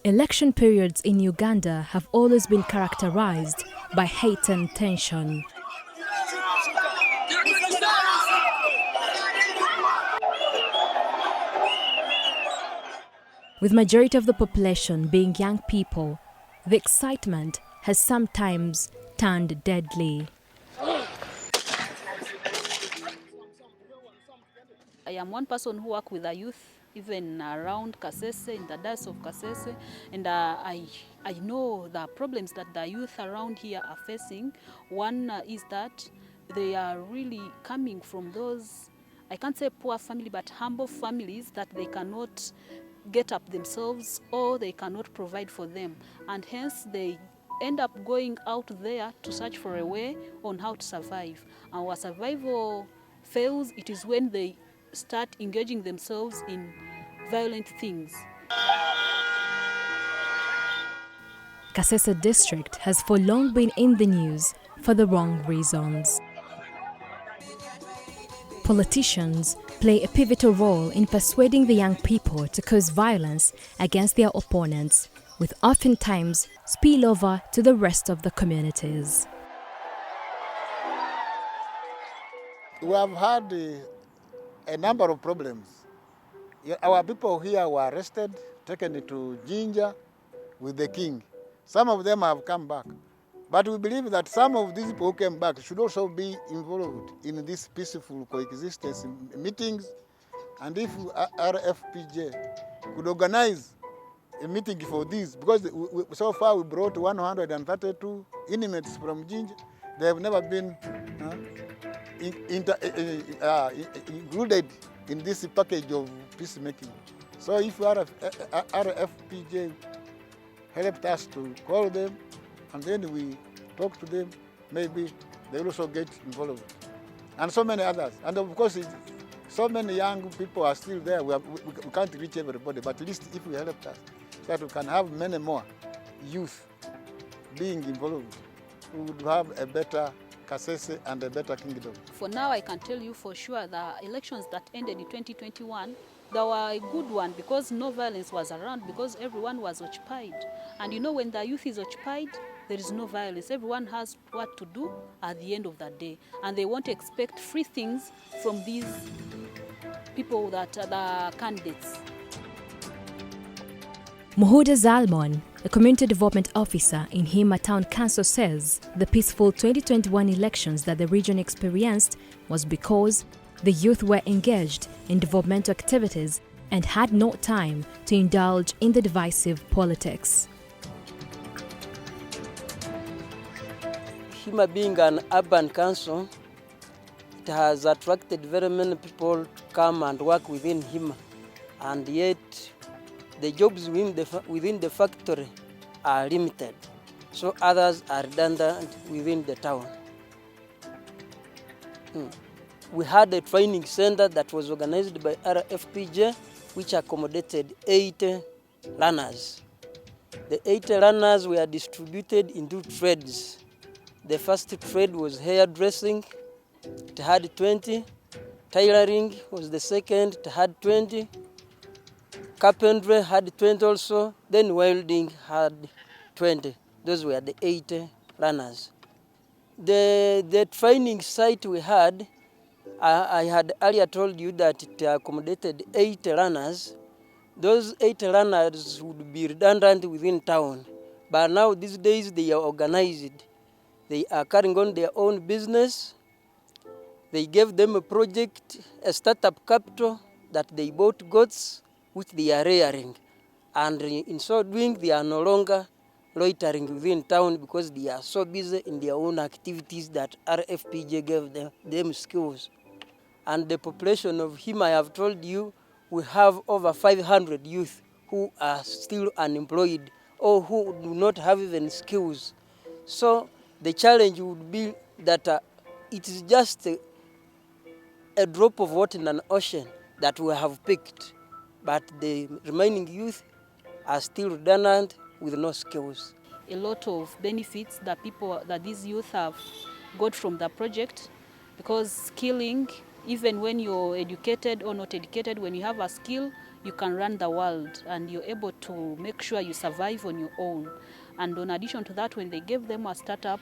Election periods in Uganda have always been characterized by hate and tension. With majority of the population being young people, the excitement has sometimes turned deadly. I am one person who works with the youth, even around Kasese, in the diocese of Kasese, and I know the problems that the youth around here are facing. One is that they are really coming from those, I can't say poor family, but humble families that they cannot get up themselves or they cannot provide for them, and hence they end up going out there to search for a way on how to survive. Our survival fails, it is when they start engaging themselves in violent things. Kasese district has for long been in the news for the wrong reasons. Politicians play a pivotal role in persuading the young people to cause violence against their opponents, with oftentimes spillover to the rest of the communities. We have had a number of problems. Our people here were arrested, taken to Jinja with the king. Some of them have come back. But we believe that some of these people who came back should also be involved in this peaceful coexistence meetings. And if RFPJ could organize a meeting for this, because so far we brought 132 inmates from Jinja. They have never been included in this package of peacemaking. So if RFPJ helped us to call them and then we talk to them, maybe they will also get involved. And so many others. And of course, so many young people are still there. We can't reach everybody, but at least if we help us, so that we can have many more youth being involved, we would have a better Kasese and a better kingdom. For now, I can tell you for sure the elections that ended in 2021, they were a good one because no violence was around, because everyone was occupied. And you know, when the youth is occupied, there is no violence. Everyone has what to do at the end of the day. And they won't expect free things from these people that are the candidates. Muhuda Zalmon, a community development officer in Hima Town Council, says the peaceful 2021 elections that the region experienced was because the youth were engaged in developmental activities and had no time to indulge in the divisive politics. Hima being an urban council, it has attracted very many people to come and work within Hima, and yet the jobs within the factory are limited, so others are redundant within the town. We had a training center that was organized by RFPJ, which accommodated 80 runners. The 80 runners were distributed into trades. The first trade was hairdressing, it had 20. Tailoring was the second, it had 20. Carpentry had 20 also, then welding had 20. Those were the 80 runners. The training site we had, I had earlier told you that it accommodated 80 runners. Those 80 runners would be redundant within town. But now these days they are organized. They are carrying on their own business. They gave them a project, a startup capital, that they bought goats, which they are rearing. And in so doing, they are no longer loitering within town because they are so busy in their own activities that RFPJ gave them skills. And the population of Hima, I have told you, we have over 500 youth who are still unemployed or who do not have even skills. So the challenge would be that it is just a drop of water in an ocean that we have picked, but the remaining youth are still redundant with no skills. A lot of benefits that these youth have got from the project, because skilling, even when you're educated or not educated, when you have a skill, you can run the world and you're able to make sure you survive on your own. And in addition to that, when they gave them a startup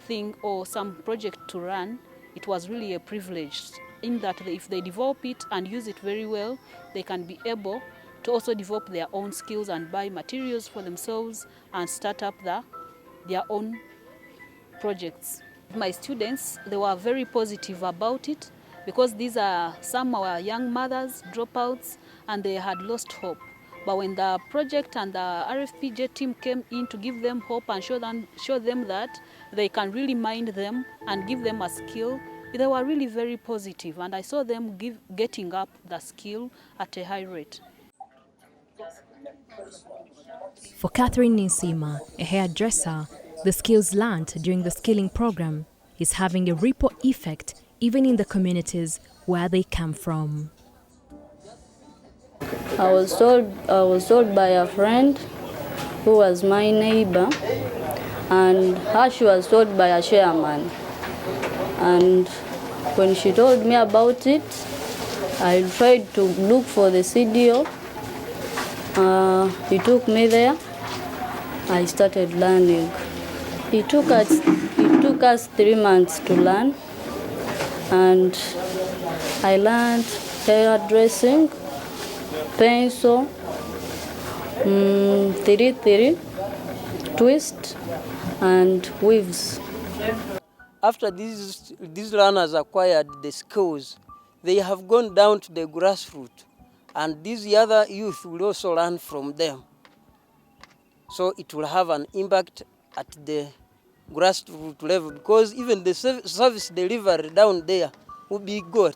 thing or some project to run, it was really a privilege in that if they develop it and use it very well, they can be able to also develop their own skills and buy materials for themselves and start up their own projects. My students, they were very positive about it because some were young mothers, dropouts, and they had lost hope. But when the project and the RFPJ team came in to give them hope and show them that they can really mind them and give them a skill, they were really very positive, and I saw them getting up the skill at a high rate. For Catherine Ninsima, a hairdresser, the skills learned during the skilling program is having a ripple effect even in the communities where they come from. I was told by a friend who was my neighbor, and she was told by a chairman. And when she told me about it, I tried to look for the CDO. He took me there. I started learning. It took us 3 months to learn, and I learned hairdressing, pencil, 3-3, twist, and weaves. After these learners acquired the skills, they have gone down to the grassroots, and these other youth will also learn from them. So it will have an impact at the grassroots level, because even the service delivery down there will be good.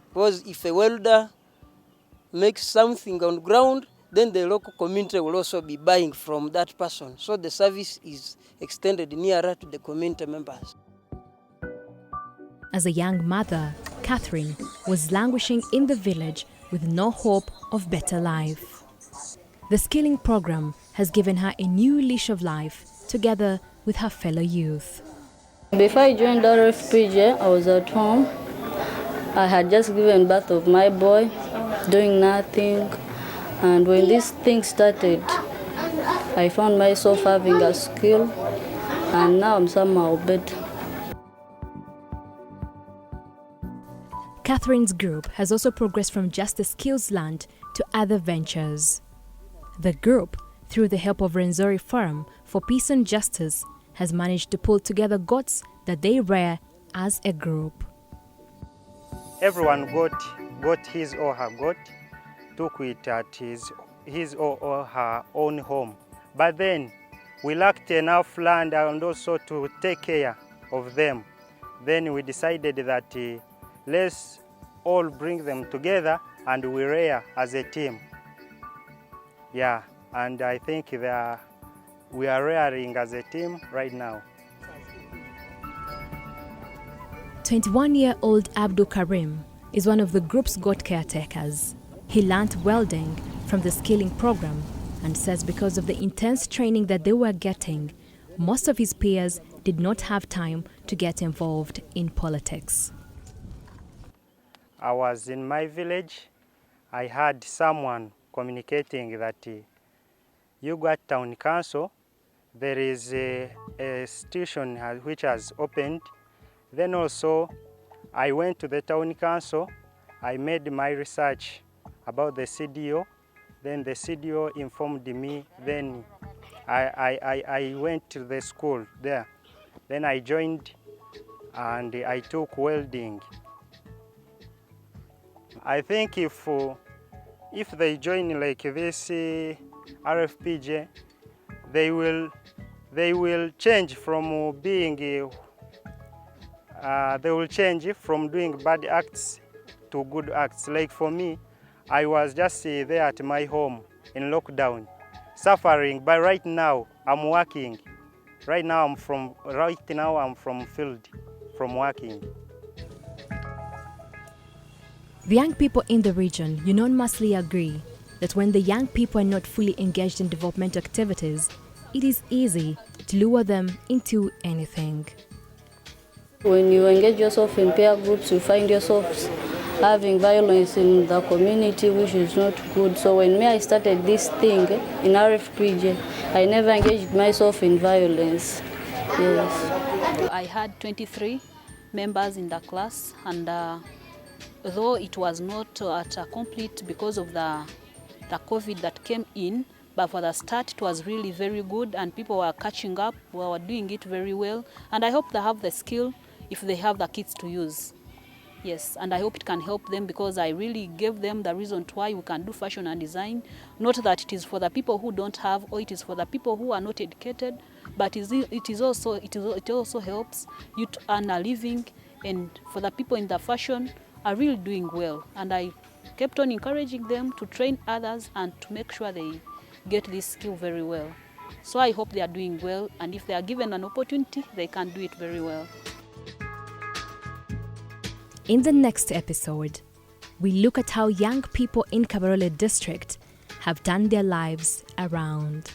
Because if a welder makes something on ground, then the local community will also be buying from that person. So the service is extended nearer to the community members. As a young mother, Catherine was languishing in the village with no hope of better life. The skilling program has given her a new leash of life together with her fellow youth. Before I joined RFPJ, I was at home. I had just given birth of my boy, doing nothing. And when this thing started, I found myself having a skill, and now I'm somehow better. Catherine's group has also progressed from just the skills learned to other ventures. The group, through the help of Renzori Forum for Peace and Justice, has managed to pull together goats that they rear as a group. Everyone got his or her goat, took it at his or her own home. But then we lacked enough land and also to take care of them. Then we decided that let's all bring them together and we rear as a team. Yeah, and I think we are rearing as a team right now. 21-year-old Abdul Karim is one of the group's goat caretakers. He learnt welding from the skilling program and says because of the intense training that they were getting, most of his peers did not have time to get involved in politics. I was in my village. I had someone communicating that you got town council, there is a station which has opened. Then also I went to the town council. I made my research about the CDO. Then the CDO informed me. Then I went to the school there. Then I joined and I took welding. I think if they join like this RFPJ, they will change from being they will change from doing bad acts to good acts. Like for me, I was just there at my home in lockdown, suffering. But right now, I'm working. Right now, I'm from field, from working. The young people in the region unanimously agree that when the young people are not fully engaged in development activities, it is easy to lure them into anything. When you engage yourself in peer groups, you find yourself having violence in the community, which is not good. So when I started this thing in RFPJ, I never engaged myself in violence. Yes. I had 23 members in the class, and though it was not at a complete because of the COVID that came in, but for the start it was really very good, and people were catching up, we were doing it very well, and I hope they have the skill if they have the kits to use. Yes, and I hope it can help them, because I really gave them the reason why we can do fashion and design. Not that it is for the people who don't have, or it is for the people who are not educated, but it also helps you to earn a living, and for the people in the fashion are really doing well. And I kept on encouraging them to train others and to make sure they get this skill very well. So I hope they are doing well, and if they are given an opportunity, they can do it very well. In the next episode, we look at how young people in Kabarole district have turned their lives around.